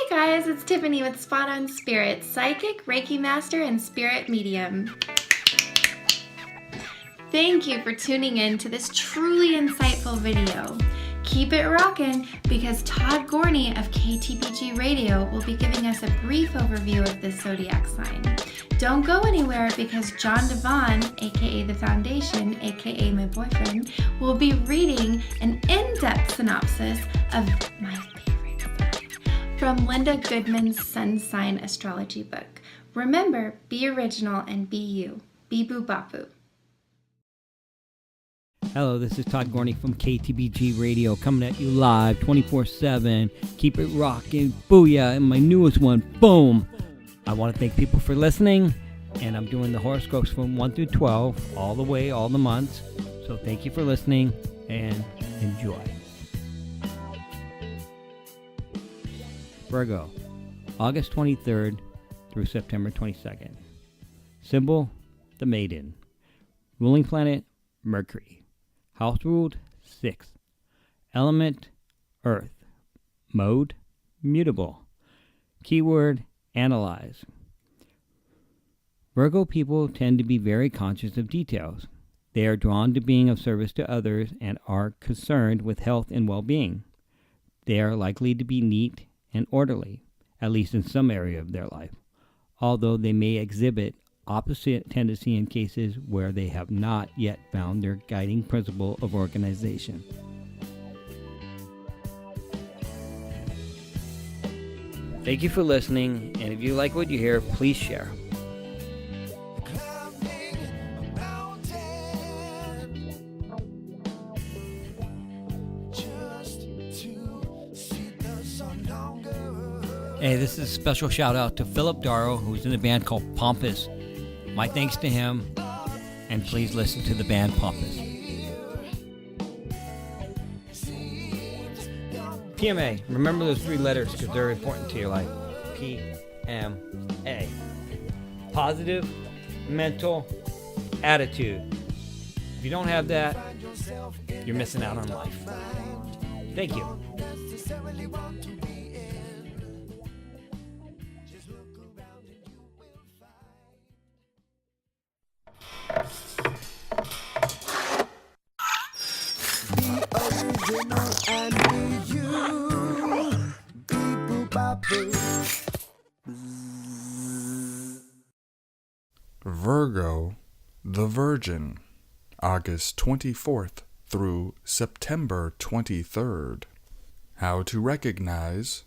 guys, it's Tiffany with Spot on Spirit, Psychic, Reiki Master, and Spirit Medium. Thank you for tuning in to this truly insightful video. Keep it rockin' because Todd Gorny of KTBG Radio will be giving us a brief overview of this zodiac sign. Don't go anywhere because JOHN DIVON, aka The Foundation, aka my boyfriend, will be reading an in-depth synopsis of my favorite sign from Linda Goodman's Sun Sign Astrology book. Remember, be original and be you. Beeboo Babu. Hello, this is Todd Gorny from KTBG Radio, coming at you live 24/7. Keep it rocking, booyah, and my newest one, boom. I want to thank people for listening, and I'm doing the horoscopes from 1 through 12, all the way, all the months. So thank you for listening, and enjoy. Virgo, August 23rd through September 22nd. Symbol, the Maiden. Ruling planet, Mercury. House ruled, 6th. Element, Earth. Mode, mutable. Keyword, analyze. Virgo people tend to be very conscious of details. They are drawn to being of service to others and are concerned with health and well-being. They are likely to be neat and orderly, at least in some area of their life, although they may exhibit opposite tendency in cases where they have not yet found their guiding principle of organization. Thank you for listening, and if you like what you hear, please share. Hey, this is a special shout out to Philip Daro, who's in a band called Pompous. My thanks to him, and please listen to the band Pompous. PMA, remember those 3 letters because they're important to your life. PMA. Positive mental attitude. If you don't have that, you're missing out on life. Thank you. And be you, Beeboo Babu. Virgo, the Virgin, August 24th through September 23rd. How to recognize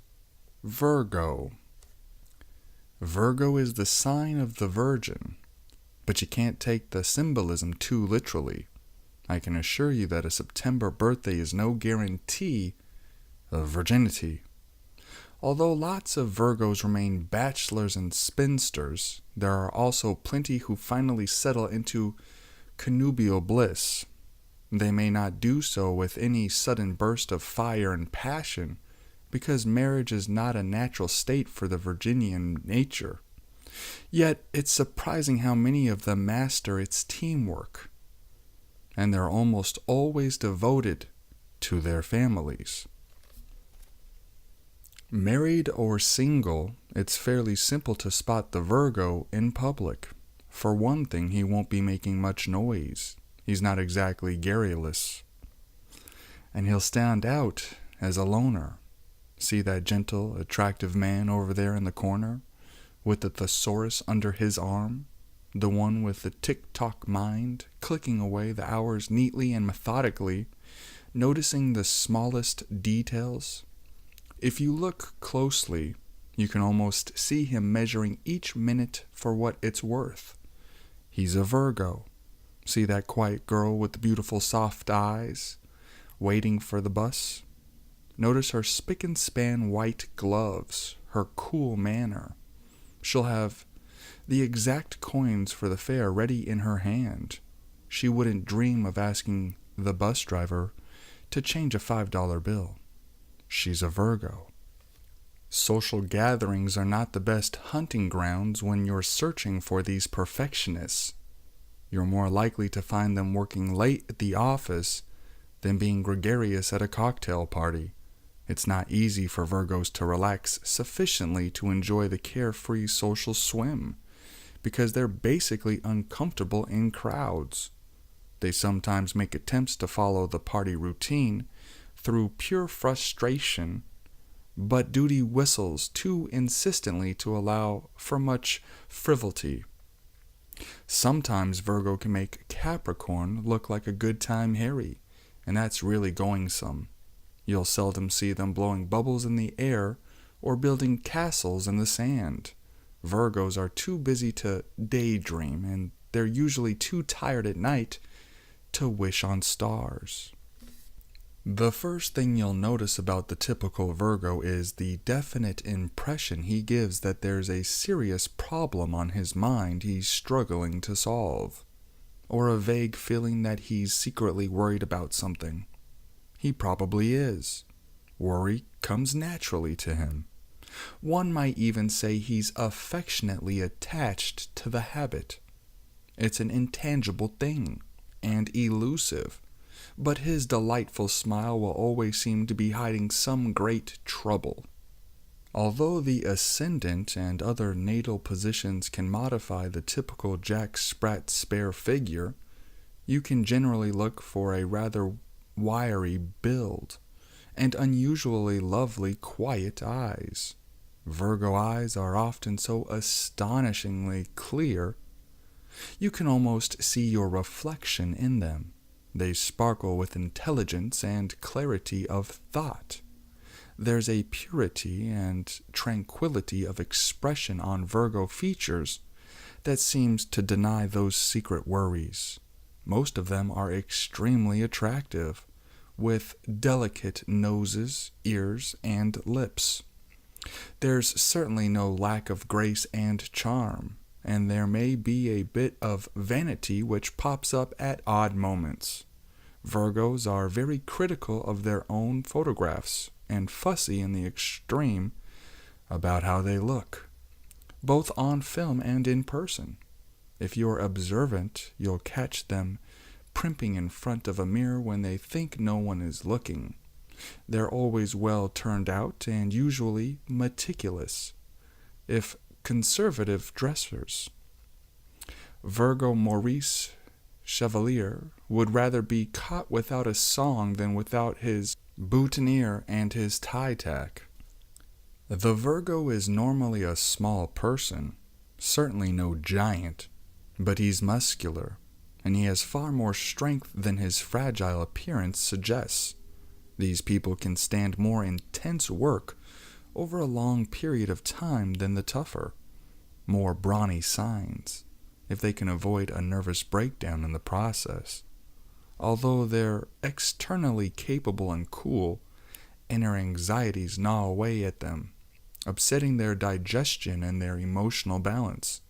Virgo. Virgo is the sign of the Virgin, but you can't take the symbolism too literally. I can assure you that a September birthday is no guarantee of virginity. Although lots of Virgos remain bachelors and spinsters, there are also plenty who finally settle into connubial bliss. They may not do so with any sudden burst of fire and passion, because marriage is not a natural state for the Virginian nature. Yet it's surprising how many of them master its teamwork, and they're almost always devoted to their families. Married or single, it's fairly simple to spot the Virgo in public. For one thing, he won't be making much noise. He's not exactly garrulous. And he'll stand out as a loner. See that gentle, attractive man over there in the corner, with the thesaurus under his arm? The one with the tick-tock mind, clicking away the hours neatly and methodically, noticing the smallest details. If you look closely, you can almost see him measuring each minute for what it's worth. He's a Virgo. See that quiet girl with the beautiful soft eyes, waiting for the bus? Notice her spick and span white gloves, her cool manner. She'll have the exact coins for the fare ready in her hand. She wouldn't dream of asking the bus driver to change a $5 bill. She's a Virgo. Social gatherings are not the best hunting grounds when you're searching for these perfectionists. You're more likely to find them working late at the office than being gregarious at a cocktail party. It's not easy for Virgos to relax sufficiently to enjoy the carefree social swim, because they're basically uncomfortable in crowds. They sometimes make attempts to follow the party routine through pure frustration, but duty whistles too insistently to allow for much frivolity. Sometimes Virgo can make Capricorn look like a good time Harry, and that's really going some. You'll seldom see them blowing bubbles in the air or building castles in the sand. Virgos are too busy to daydream, and they're usually too tired at night to wish on stars. The first thing you'll notice about the typical Virgo is the definite impression he gives that there's a serious problem on his mind he's struggling to solve, or a vague feeling that he's secretly worried about something. He probably is. Worry comes naturally to him. One might even say he's affectionately attached to the habit. It's an intangible thing and elusive, but his delightful smile will always seem to be hiding some great trouble. Although the ascendant and other natal positions can modify the typical Jack Sprat spare figure, you can generally look for a rather wiry build and unusually lovely quiet eyes. Virgo eyes are often so astonishingly clear, you can almost see your reflection in them. They sparkle with intelligence and clarity of thought. There's a purity and tranquility of expression on Virgo features that seems to deny those secret worries. Most of them are extremely attractive, with delicate noses, ears, and lips. There's certainly no lack of grace and charm, and there may be a bit of vanity which pops up at odd moments. Virgos are very critical of their own photographs and fussy in the extreme about how they look, both on film and in person. If you're observant, you'll catch them primping in front of a mirror when they think no one is looking. They're always well turned out and usually meticulous, if conservative dressers. Virgo Maurice Chevalier would rather be caught without a song than without his boutonniere and his tie tack. The Virgo is normally a small person, certainly no giant, but he's muscular, and he has far more strength than his fragile appearance suggests. These people can stand more intense work over a long period of time than the tougher, more brawny signs, if they can avoid a nervous breakdown in the process. Although they're externally capable and cool, inner anxieties gnaw away at them, upsetting their digestion and their emotional balance,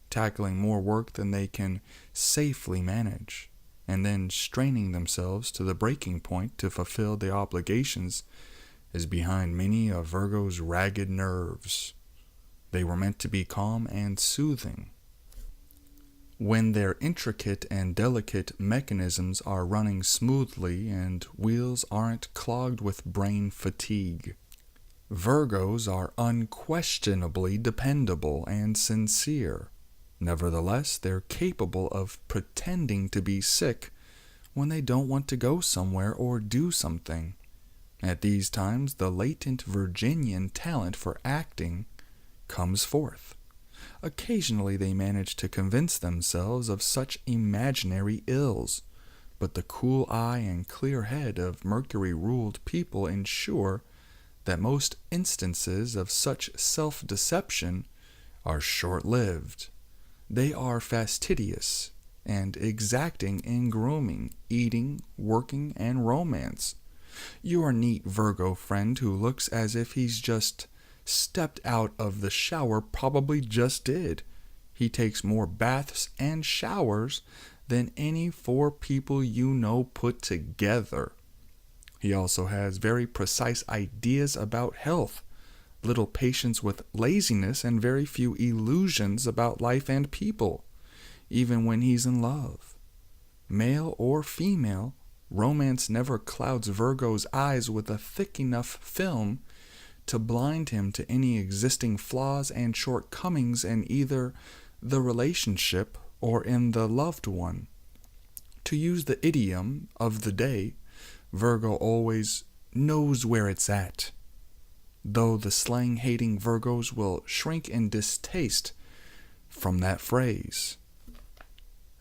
tackling more work than they can safely manage, and then straining themselves to the breaking point to fulfill the obligations is behind many of Virgo's ragged nerves. They were meant to be calm and soothing. When their intricate and delicate mechanisms are running smoothly and wheels aren't clogged with brain fatigue. Virgos are unquestionably dependable and sincere. Nevertheless, they're capable of pretending to be sick when they don't want to go somewhere or do something. At these times, the latent Virginian talent for acting comes forth. Occasionally they manage to convince themselves of such imaginary ills, but the cool eye and clear head of Mercury-ruled people ensure that most instances of such self-deception are short-lived. They are fastidious and exacting in grooming, eating, working, and romance. Your neat Virgo friend who looks as if he's just stepped out of the shower probably just did. He takes more baths and showers than any 4 people you know put together. He also has very precise ideas about health, little patience with laziness, and very few illusions about life and people, even when he's in love. Male or female, Romance never clouds Virgo's eyes with a thick enough film to blind him to any existing flaws and shortcomings in either the relationship or in the loved one. To use the idiom of the day, Virgo always knows where it's at, though the slang-hating Virgos will shrink in distaste from that phrase.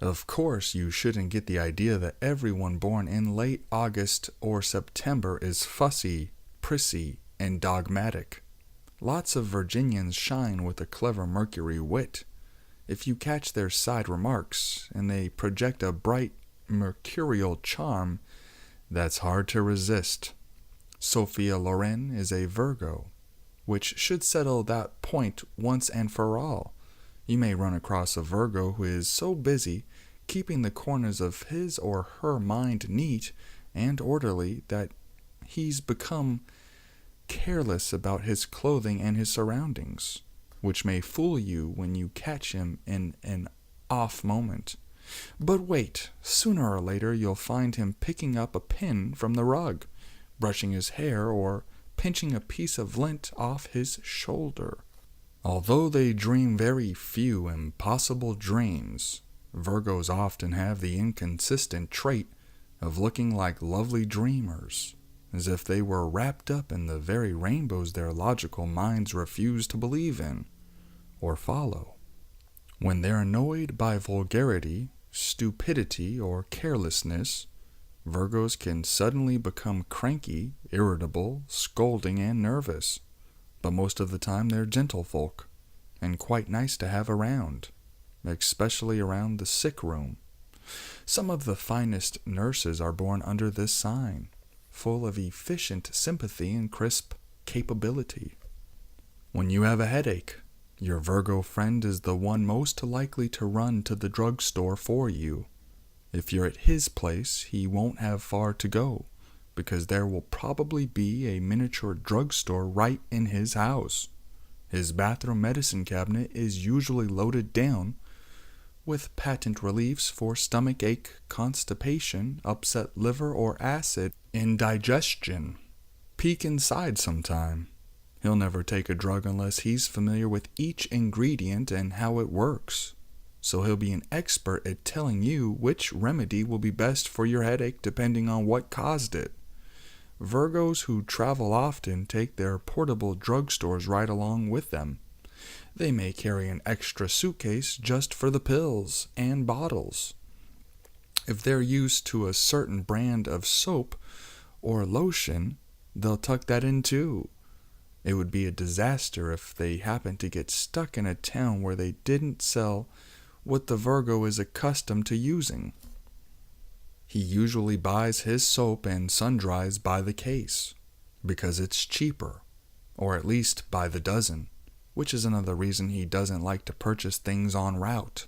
Of course, you shouldn't get the idea that everyone born in late August or September is fussy, prissy, and dogmatic. Lots of Virginians shine with a clever Mercury wit. If you catch their side remarks, and they project a bright mercurial charm that's hard to resist. Sophia Loren is a Virgo, which should settle that point once and for all. You may run across a Virgo who is so busy keeping the corners of his or her mind neat and orderly that he's become careless about his clothing and his surroundings, which may fool you when you catch him in an off moment. But wait, sooner or later you'll find him picking up a pin from the rug, brushing his hair, or pinching a piece of lint off his shoulder. Although they dream very few impossible dreams, Virgos often have the inconsistent trait of looking like lovely dreamers, as if they were wrapped up in the very rainbows their logical minds refuse to believe in or follow. When they're annoyed by vulgarity, stupidity, or carelessness, Virgos can suddenly become cranky, irritable, scolding, and nervous. But most of the time they're gentlefolk, and quite nice to have around, especially around the sick room. Some of the finest nurses are born under this sign, full of efficient sympathy and crisp capability. When you have a headache, your Virgo friend is the one most likely to run to the drugstore for you. If you're at his place, he won't have far to go, because there will probably be a miniature drugstore right in his house. His bathroom medicine cabinet is usually loaded down with patent reliefs for stomach ache, constipation, upset liver, or acid indigestion. Peek inside sometime. He'll never take a drug unless he's familiar with each ingredient and how it works. So he'll be an expert at telling you which remedy will be best for your headache depending on what caused it. Virgos who travel often take their portable drugstores right along with them. They may carry an extra suitcase just for the pills and bottles. If they're used to a certain brand of soap or lotion, they'll tuck that in too. It would be a disaster if they happen to get stuck in a town where they didn't sell what the Virgo is accustomed to using. He usually buys his soap and sun-dries by the case, because it's cheaper, or at least by the dozen, which is another reason he doesn't like to purchase things en route.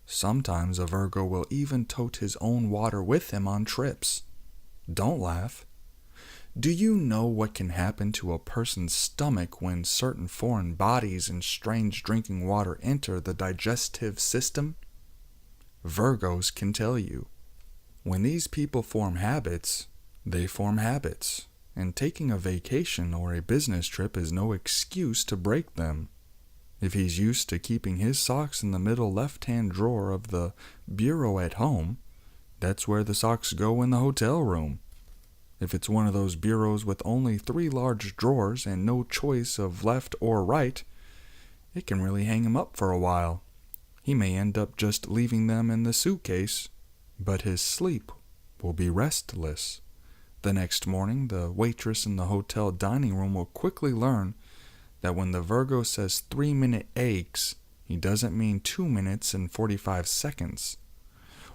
Sometimes a Virgo will even tote his own water with him on trips. Don't laugh. Do you know what can happen to a person's stomach when certain foreign bodies and strange drinking water enter the digestive system? Virgos can tell you. When these people form habits, they form habits, and taking a vacation or a business trip is no excuse to break them. If he's used to keeping his socks in the middle left-hand drawer of the bureau at home, that's where the socks go in the hotel room. If it's one of those bureaus with only 3 large drawers and no choice of left or right, it can really hang him up for a while. He may end up just leaving them in the suitcase, but his sleep will be restless. The next morning, the waitress in the hotel dining room will quickly learn that when the Virgo says 3-minute eggs, he doesn't mean 2 minutes and 45 seconds.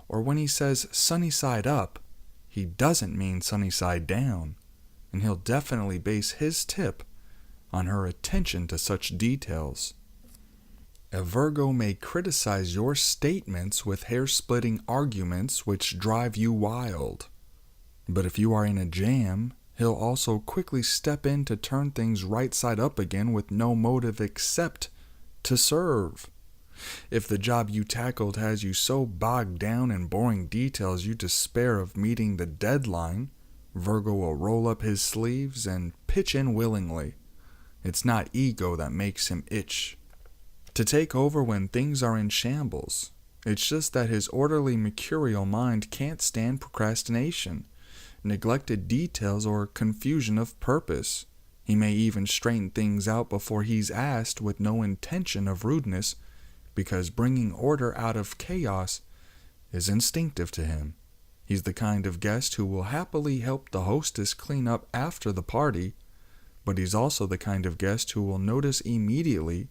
Or when he says sunny side up, he doesn't mean sunny side down, and he'll definitely base his tip on her attention to such details. A Virgo may criticize your statements with hair-splitting arguments which drive you wild. But if you are in a jam, he'll also quickly step in to turn things right side up again with no motive except to serve. If the job you tackled has you so bogged down in boring details you despair of meeting the deadline, Virgo will roll up his sleeves and pitch in willingly. It's not ego that makes him itch to take over when things are in shambles. It's just that his orderly mercurial mind can't stand procrastination, neglected details, or confusion of purpose. He may even straighten things out before he's asked with no intention of rudeness, because bringing order out of chaos is instinctive to him. He's the kind of guest who will happily help the hostess clean up after the party, but he's also the kind of guest who will notice immediately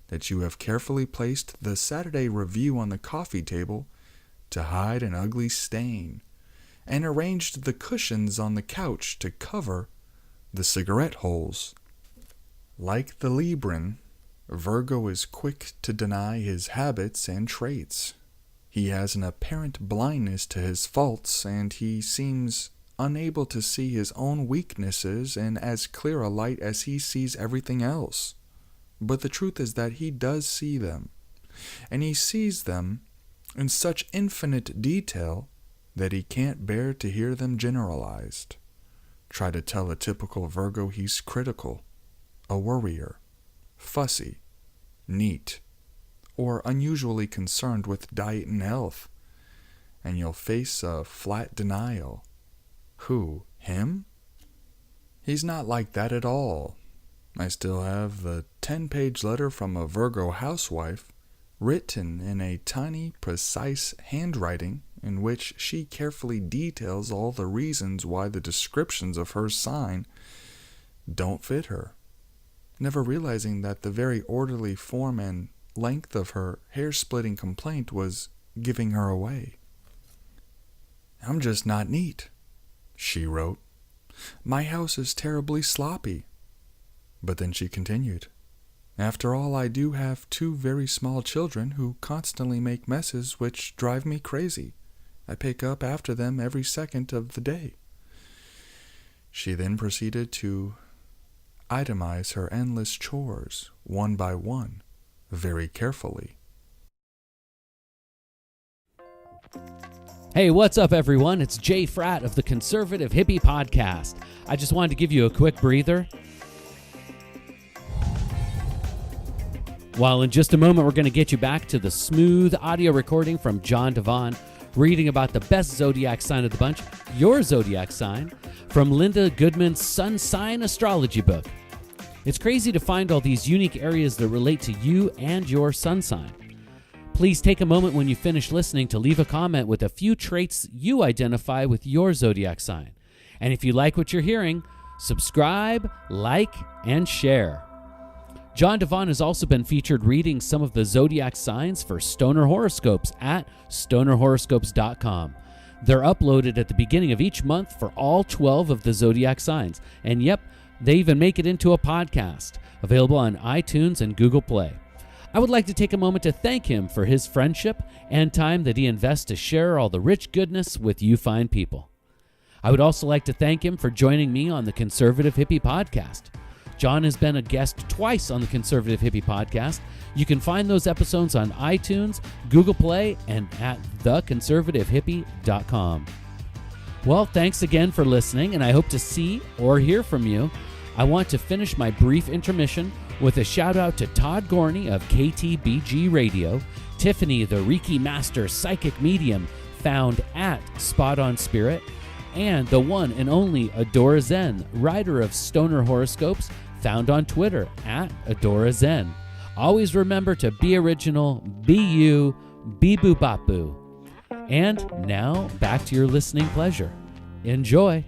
that you have carefully placed the Saturday Review on the coffee table to hide an ugly stain, and arranged the cushions on the couch to cover the cigarette holes. Like the Libran, Virgo is quick to deny his habits and traits. He has an apparent blindness to his faults, and he seems unable to see his own weaknesses in as clear a light as he sees everything else. But the truth is that he does see them, and he sees them in such infinite detail that he can't bear to hear them generalized. Try to tell a typical Virgo he's critical, a worrier, fussy, neat, or unusually concerned with diet and health, and you'll face a flat denial. Who, him? He's not like that at all. I still have the 10-page letter from a Virgo housewife, written in a tiny, precise handwriting in which she carefully details all the reasons why the descriptions of her sign don't fit her, never realizing that the very orderly form and length of her hair-splitting complaint was giving her away. "I'm just not neat," she wrote. "My house is terribly sloppy." But then she continued, "After all, I do have 2 very small children who constantly make messes which drive me crazy. I pick up after them every second of the day." She then proceeded to itemize her endless chores, one by one, very carefully. Hey, what's up, everyone? It's Jay Fratt of the Conservative Hippie Podcast. I just wanted to give you a quick breather. While in just a moment, we're going to get you back to the smooth audio recording from JOHN DIVON, reading about the best zodiac sign of the bunch, your zodiac sign, from Linda Goodman's Sun Sign Astrology book. It's crazy to find all these unique areas that relate to you and your sun sign. Please take a moment when you finish listening to leave a comment with a few traits you identify with your zodiac sign. And if you like what you're hearing, subscribe, like, and share. JOHN DIVON has also been featured reading some of the zodiac signs for Stoner Horoscopes at stonerhoroscopes.com. They're uploaded at the beginning of each month for all 12 of the zodiac signs. And yep, they even make it into a podcast, available on iTunes and Google Play. I would like to take a moment to thank him for his friendship and time that he invests to share all the rich goodness with you fine people. I would also like to thank him for joining me on the Conservative Hippie Podcast. John has been a guest twice on the Conservative Hippie Podcast. You can find those episodes on iTunes, Google Play, and at theconservativehippie.com. Well, thanks again for listening, and I hope to see or hear from you. I want to finish my brief intermission with a shout out to Todd Gorny of KTBG Radio, Tiffany, the Reiki Master Psychic Medium found at Spot On Spirit, and the one and only Adora Zen, writer of Stoner Horoscopes, found on Twitter at Adora Zen. Always remember to be original, be you, Beeboobopboo. And now back to your listening pleasure. Enjoy.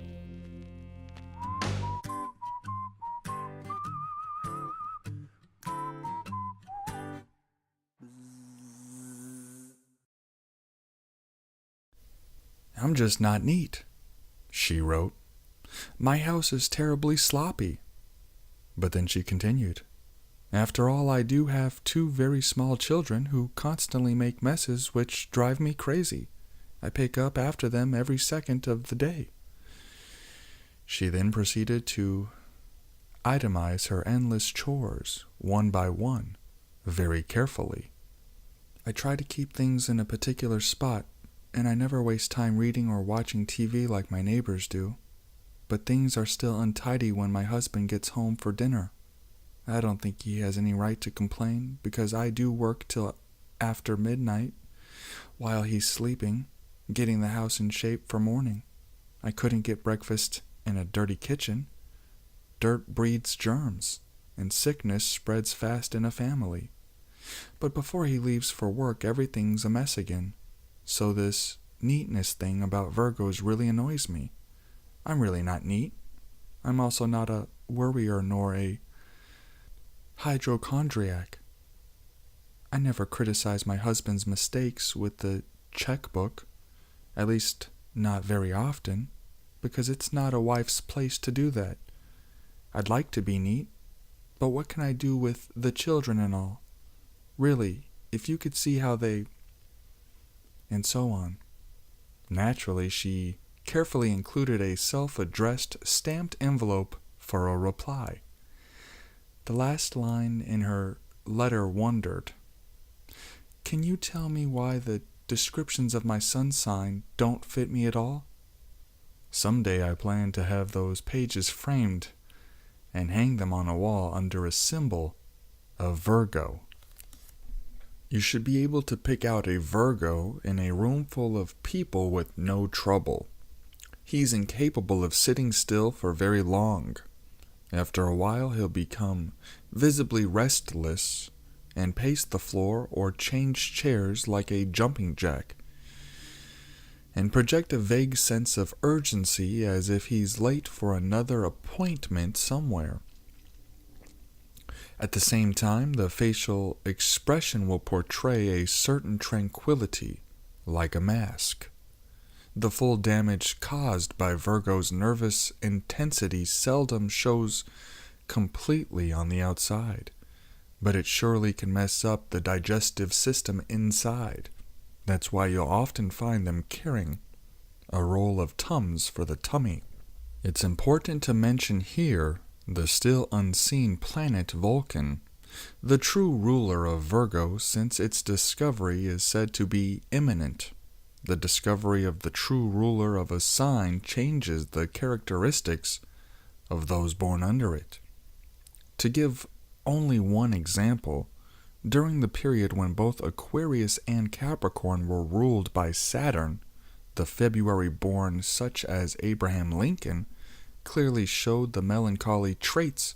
"I'm just not neat," she wrote. "My house is terribly sloppy." But then she continued, "After all, I do have 2 very small children who constantly make messes which drive me crazy. I pick up after them every second of the day." She then proceeded to itemize her endless chores, one by one, very carefully. I try to keep things in a particular spot, and I never waste time reading or watching TV like my neighbors do. But things are still untidy when my husband gets home for dinner. I don't think he has any right to complain, because I do work till after midnight while he's sleeping, getting the house in shape for morning. I couldn't get breakfast in a dirty kitchen. Dirt breeds germs, and sickness spreads fast in a family. But before he leaves for work, everything's a mess again. So this neatness thing about Virgos really annoys me. I'm really not neat. I'm also not a worrier nor a hypochondriac. I never criticize my husband's mistakes with the checkbook, at least not very often, because it's not a wife's place to do that. I'd like to be neat, but what can I do with the children and all? Really, if you could see how they... And so on. Naturally, she carefully included a self-addressed stamped envelope for a reply. The last line in her letter wondered, "Can you tell me why the descriptions of my sun sign don't fit me at all? Someday I plan to have those pages framed and hang them on a wall under a symbol of Virgo." You should be able to pick out a Virgo in a room full of people with no trouble. He's incapable of sitting still for very long. After a while, he'll become visibly restless and pace the floor or change chairs like a jumping jack, and project a vague sense of urgency as if he's late for another appointment somewhere. At the same time, the facial expression will portray a certain tranquility, like a mask. The full damage caused by Virgo's nervous intensity seldom shows completely on the outside, but it surely can mess up the digestive system inside. That's why you'll often find them carrying a roll of Tums for the tummy. It's important to mention here the still unseen planet Vulcan, the true ruler of Virgo, since its discovery is said to be imminent. The discovery of the true ruler of a sign changes the characteristics of those born under it. To give only one example, during the period when both Aquarius and Capricorn were ruled by Saturn, the February-born such as Abraham Lincoln clearly showed the melancholy traits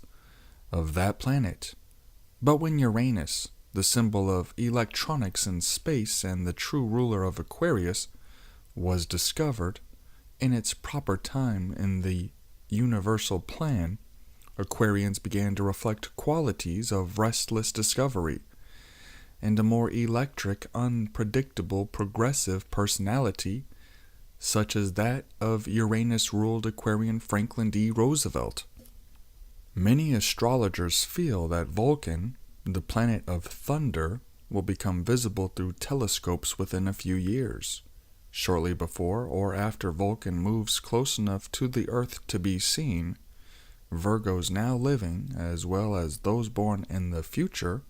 of that planet. But when Uranus, the symbol of electronics and space and the true ruler of Aquarius, was discovered in its proper time in the universal plan, Aquarians began to reflect qualities of restless discovery and a more electric, unpredictable, progressive personality, such as that of Uranus-ruled Aquarian Franklin D. Roosevelt. Many astrologers feel that Vulcan, the planet of thunder, will become visible through telescopes within a few years. Shortly before or after Vulcan moves close enough to the Earth to be seen, Virgos now living, as well as those born in the future,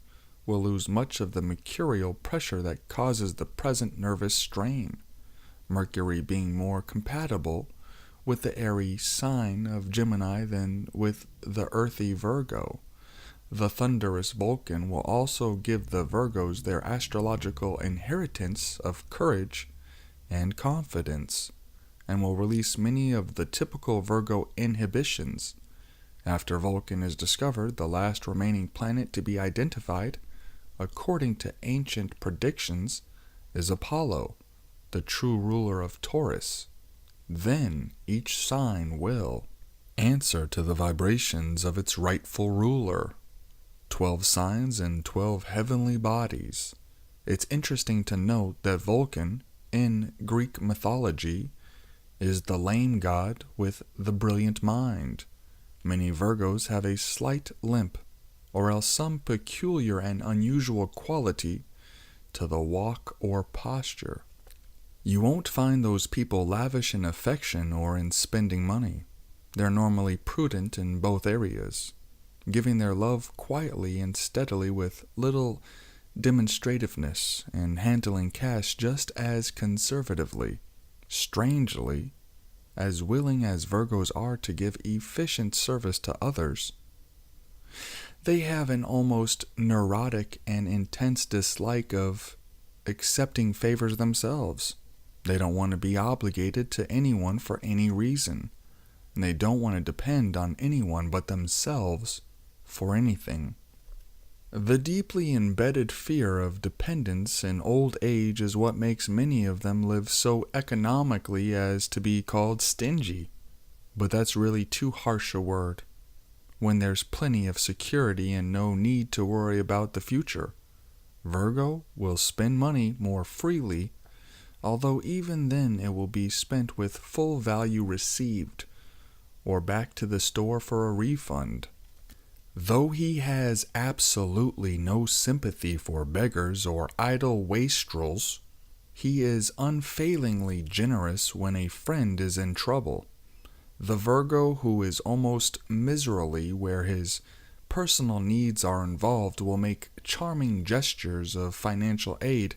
will lose much of the mercurial pressure that causes the present nervous strain, Mercury being more compatible with the airy sign of Gemini than with the earthy Virgo. The thunderous Vulcan will also give the Virgos their astrological inheritance of courage and confidence, and will release many of the typical Virgo inhibitions. After Vulcan is discovered, the last remaining planet to be identified, according to ancient predictions, is Apollo, the true ruler of Taurus. Then each sign will answer to the vibrations of its rightful ruler. 12 signs and 12 heavenly bodies. It's interesting to note that Vulcan, in Greek mythology, is the lame god with the brilliant mind. Many Virgos have a slight limp, or else some peculiar and unusual quality to the walk or posture. You won't find those people lavish in affection or in spending money. They're normally prudent in both areas, giving their love quietly and steadily with little demonstrativeness, and handling cash just as conservatively. Strangely, as willing as Virgos are to give efficient service to others, they have an almost neurotic and intense dislike of accepting favors themselves. They don't want to be obligated to anyone for any reason, and they don't want to depend on anyone but themselves for anything. The deeply embedded fear of dependence in old age is what makes many of them live so economically as to be called stingy. But that's really too harsh a word, when there's plenty of security and no need to worry about the future. Virgo will spend money more freely, although even then it will be spent with full value received, or back to the store for a refund. Though he has absolutely no sympathy for beggars or idle wastrels, he is unfailingly generous when a friend is in trouble. The Virgo who is almost miserly where his personal needs are involved will make charming gestures of financial aid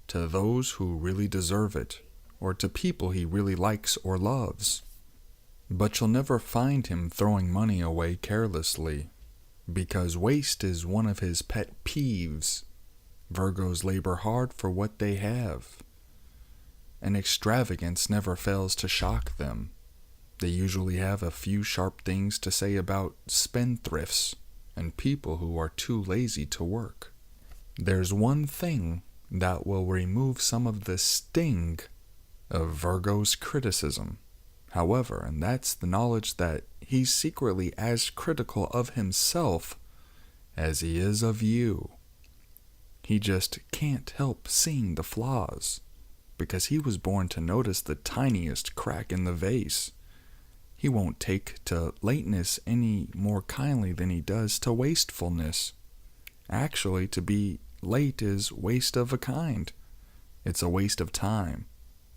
to those who really deserve it, or to people he really likes or loves. But you'll never find him throwing money away carelessly, because waste is one of his pet peeves. Virgos labor hard for what they have, and extravagance never fails to shock them. They usually have a few sharp things to say about spendthrifts and people who are too lazy to work. There's one thing that will remove some of the sting of Virgo's criticism, however, and that's the knowledge that he's secretly as critical of himself as he is of you. He just can't help seeing the flaws, because he was born to notice the tiniest crack in the vase. He won't take to lateness any more kindly than he does to wastefulness. Actually, to be late is waste of a kind. It's a waste of time.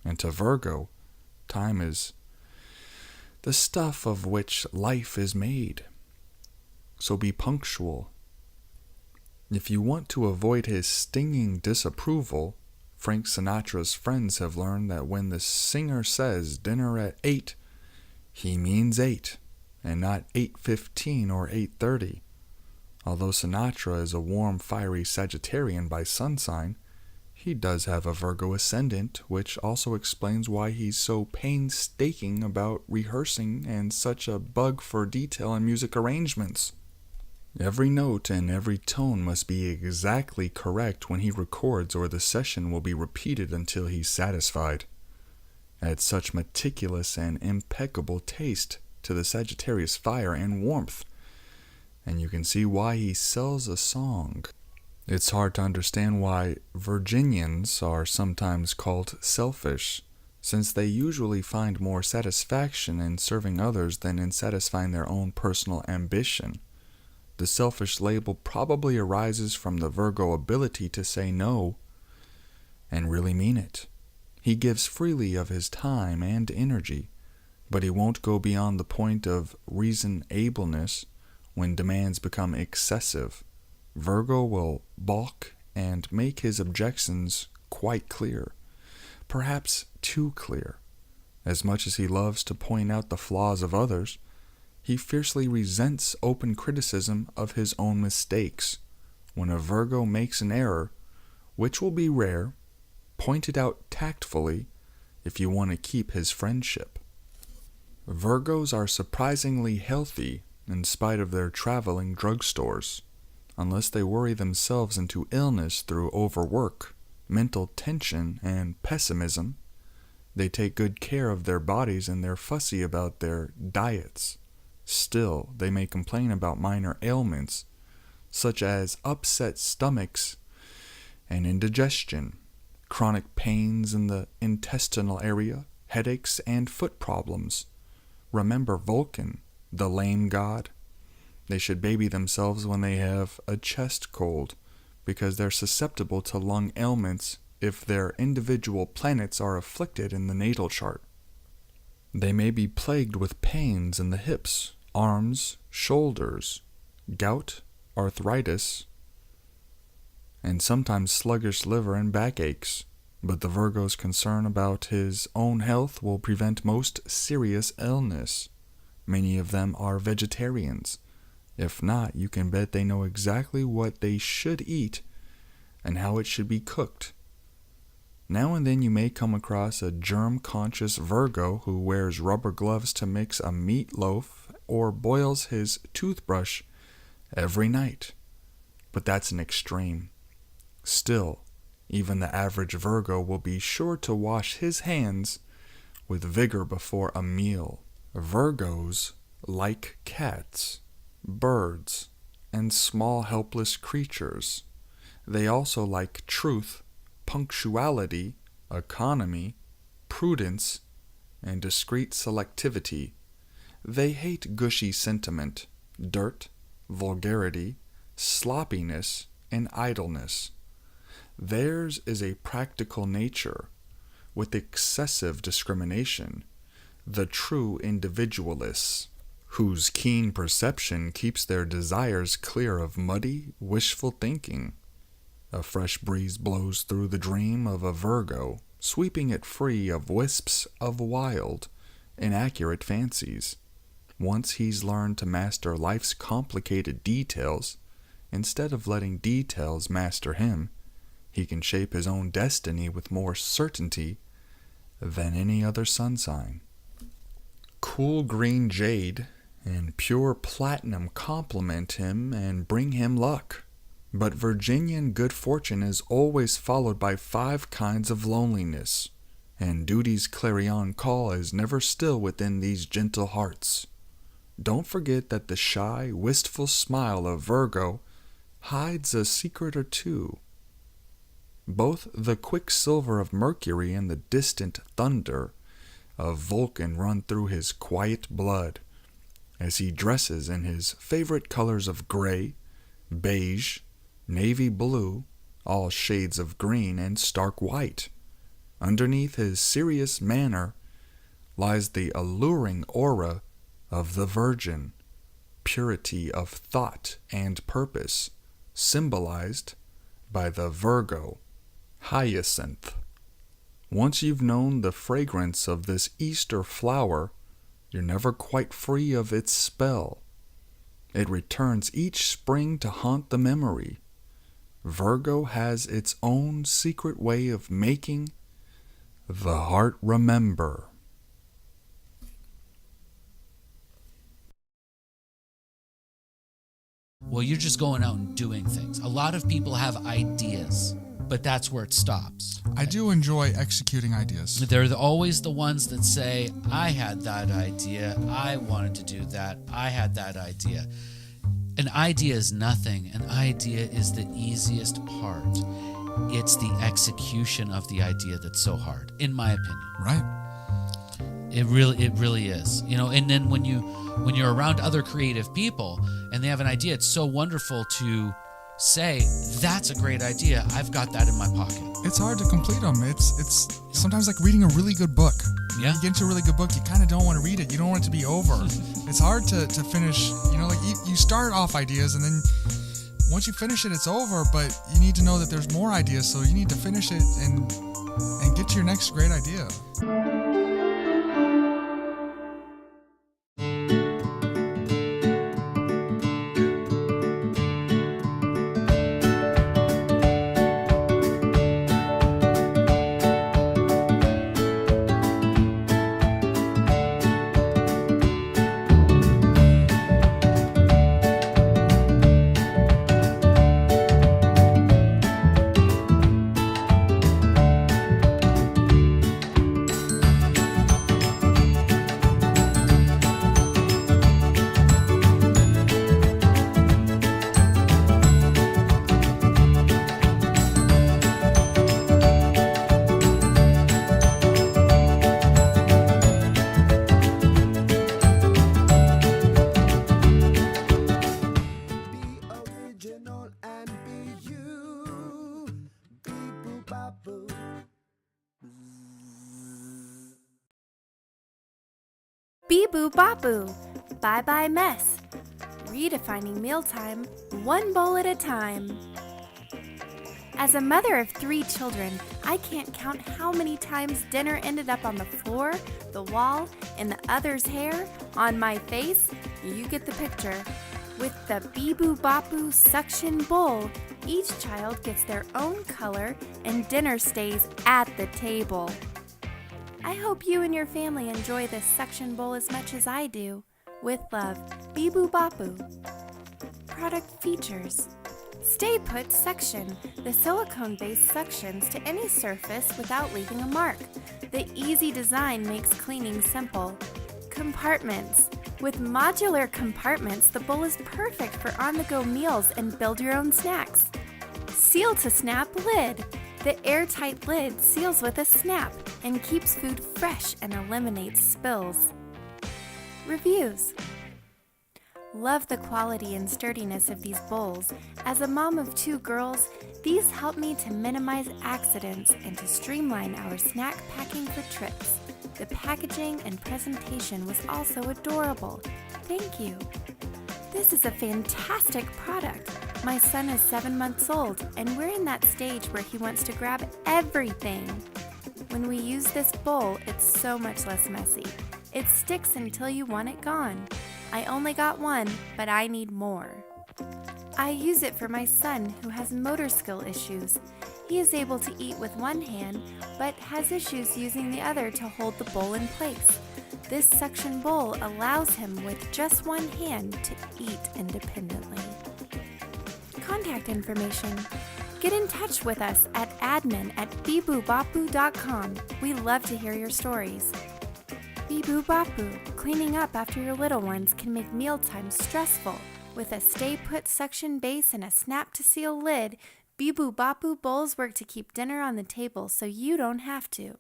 And to Virgo, time is the stuff of which life is made. So be punctual. If you want to avoid his stinging disapproval, Frank Sinatra's friends have learned that when the singer says dinner at 8, he means 8, and not 8:15 or 8:30. Although Sinatra is a warm, fiery Sagittarian by sun sign, he does have a Virgo ascendant, which also explains why he's so painstaking about rehearsing and such a bug for detail in music arrangements. Every note and every tone must be exactly correct when he records, or the session will be repeated until he's satisfied. Adds such meticulous and impeccable taste to the Sagittarius fire and warmth, and you can see why he sells a song. It's hard to understand why Virginians are sometimes called selfish, since they usually find more satisfaction in serving others than in satisfying their own personal ambition. The selfish label probably arises from the Virgo ability to say no and really mean it. He gives freely of his time and energy, but he won't go beyond the point of reasonableness when demands become excessive. Virgo will balk and make his objections quite clear, perhaps too clear. As much as he loves to point out the flaws of others, he fiercely resents open criticism of his own mistakes. When a Virgo makes an error, which will be rare, point it out tactfully if you want to keep his friendship. Virgos are surprisingly healthy in spite of their traveling drugstores, unless they worry themselves into illness through overwork, mental tension, and pessimism. They take good care of their bodies and they're fussy about their diets. Still, they may complain about minor ailments, such as upset stomachs and indigestion, chronic pains in the intestinal area, headaches, and foot problems. Remember Vulcan, the lame god? They should baby themselves when they have a chest cold, because they're susceptible to lung ailments if their individual planets are afflicted in the natal chart. They may be plagued with pains in the hips, arms, shoulders, gout, arthritis, and sometimes sluggish liver and backaches. But the Virgo's concern about his own health will prevent most serious illness. Many of them are vegetarians. If not, you can bet they know exactly what they should eat and how it should be cooked. Now and then you may come across a germ-conscious Virgo who wears rubber gloves to mix a meatloaf or boils his toothbrush every night. But that's an extreme. Still, even the average Virgo will be sure to wash his hands with vigor before a meal. Virgos like cats, birds, and small helpless creatures. They also like truth, punctuality, economy, prudence, and discreet selectivity. They hate gushy sentiment, dirt, vulgarity, sloppiness, and idleness. Theirs is a practical nature, with excessive discrimination, the true individualists, whose keen perception keeps their desires clear of muddy, wishful thinking. A fresh breeze blows through the dream of a Virgo, sweeping it free of wisps of wild, inaccurate fancies. Once he's learned to master life's complicated details, instead of letting details master him, he can shape his own destiny with more certainty than any other sun sign. Cool green jade and pure platinum complement him and bring him luck. But Virginian good fortune is always followed by 5 kinds of loneliness, and duty's clarion call is never still within these gentle hearts. Don't forget that the shy, wistful smile of Virgo hides a secret or two. Both the quicksilver of Mercury and the distant thunder of Vulcan run through his quiet blood, as he dresses in his favorite colors of gray, beige, navy blue, all shades of green, and stark white. Underneath his serious manner lies the alluring aura of the Virgin, purity of thought and purpose, symbolized by the Virgo hyacinth. Once you've known the fragrance of this Easter flower, you're never quite free of its spell. It returns each spring to haunt the memory. Virgo has its own secret way of making the heart remember. Well, you're just going out and doing things. A lot of people have ideas, but that's where it stops. I do enjoy executing ideas. They're always the ones that say, I had that idea, I wanted to do that, I had that idea. An idea is nothing. An idea is the easiest part. It's the execution of the idea that's so hard, in my opinion. Right. It really is. You know, and then when you're around other creative people and they have an idea, it's so wonderful to say, that's a great idea. I've got that in my pocket. It's hard to complete them. It's sometimes like reading a really good book. Yeah. You get into a really good book, you kind of don't want to read it. You don't want it to be over. It's hard to finish. You know, like you start off ideas and then once you finish it, it's over. But you need to know that there's more ideas, so you need to finish it and get to your next great idea. Beeboo Babu, Bye Bye Mess. Redefining mealtime, one bowl at a time. As a mother of 3 children, I can't count how many times dinner ended up on the floor, the wall, in the other's hair, on my face. You get the picture. With the Beeboo Babu suction bowl, each child gets their own color and dinner stays at the table. I hope you and your family enjoy this suction bowl as much as I do. With love, Beeboo Babu. Product features: Stay Put Suction. The silicone-based suctions to any surface without leaving a mark. The easy design makes cleaning simple. Compartments. With modular compartments, the bowl is perfect for on-the-go meals and build your own snacks. Seal to snap lid. The airtight lid seals with a snap and keeps food fresh and eliminates spills. Reviews. Love the quality and sturdiness of these bowls. As a mom of 2 girls, these help me to minimize accidents and to streamline our snack packing for trips. The packaging and presentation was also adorable. Thank you. This is a fantastic product. My son is 7 months old, and we're in that stage where he wants to grab everything. When we use this bowl, it's so much less messy. It sticks until you want it gone. I only got one, but I need more. I use it for my son who has motor skill issues. He is able to eat with one hand, but has issues using the other to hold the bowl in place. This suction bowl allows him with just one hand to eat independently. Contact information. Get in touch with us at admin@beeboobopboo.com. We love to hear your stories. Beeboo Babu. Cleaning up after your little ones can make mealtime stressful. With a Stay Put suction base and a snap to seal lid, Beeboo Babu bowls work to keep dinner on the table so you don't have to.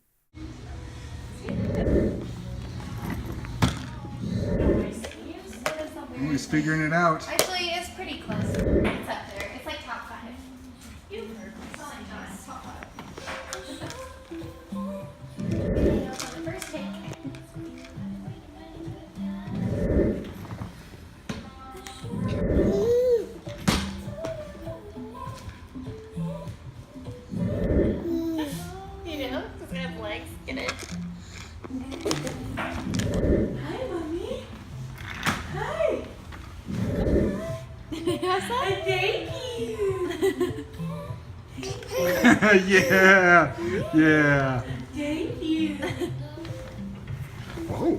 He's figuring it out. Actually, it's pretty close. It's up there. It's like top 5. You heard me. It's like top 5. Okay, on the first take. You know, it's gonna have legs. Get it. Hi, Mommy. Hi. Thank you. Yeah. Yeah. Thank you. Whoa.